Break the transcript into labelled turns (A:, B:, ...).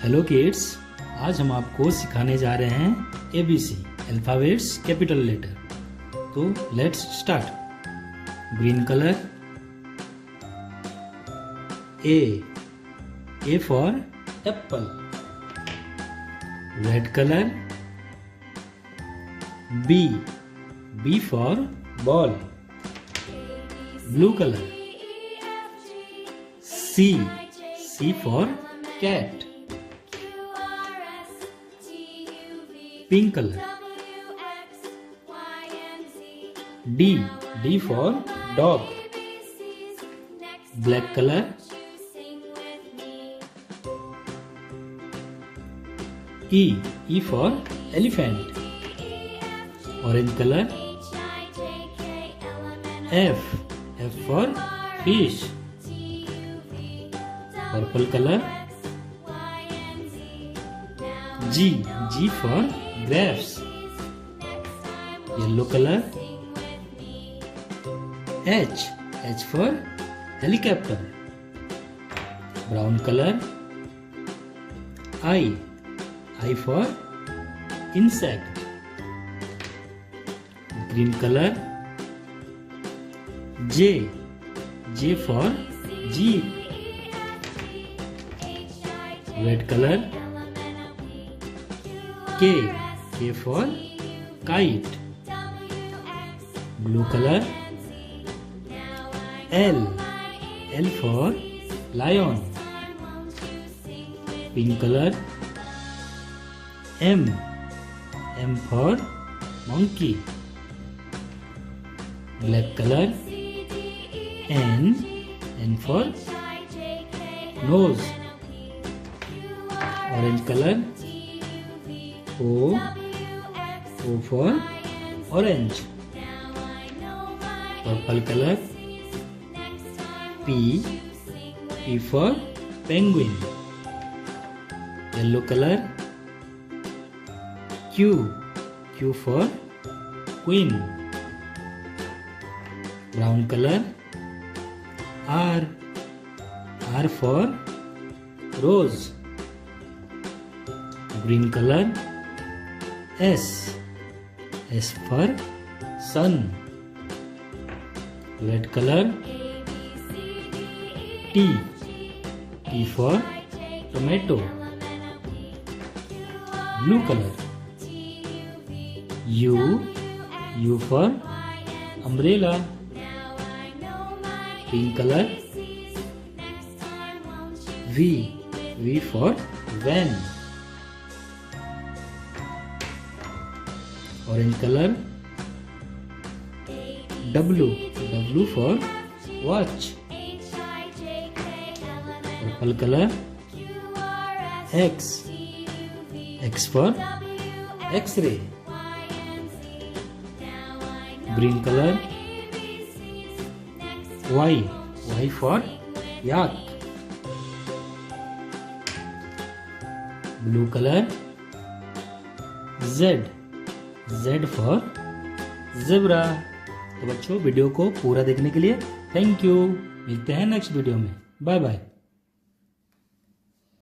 A: Hello kids, आज हम आपको सिखाने जा रहे हैं ABC अल्फाबेट्स कैपिटल लेटर। तो let's start. Green colour A for apple. Red colour B for ball. Blue colour C for cat. Pink colour D for dog। Black colour E for elephant। Orange colour F for fish। Purple colour G for grapes। Yellow colour H for helicopter। Brown colour I for insect। Green colour J for jeep। Red colour K for kite। Blue colour L for lion। Pink colour M for monkey। Black colour N for nose। Orange colour O for orange। Purple colour P for penguin। Yellow colour Q for queen। Brown colour R for rose। Green colour S for sun। Red colour T for tomato। Blue colour U for umbrella। Pink colour V for van। Orange colour W for watch। Purple colour X for X-ray। Green colour Y for yak। Blue colour Z for zebra। तो बच्चों, video को पूरा देखने के लिए thank you. मिलते हैं next video में। Bye bye.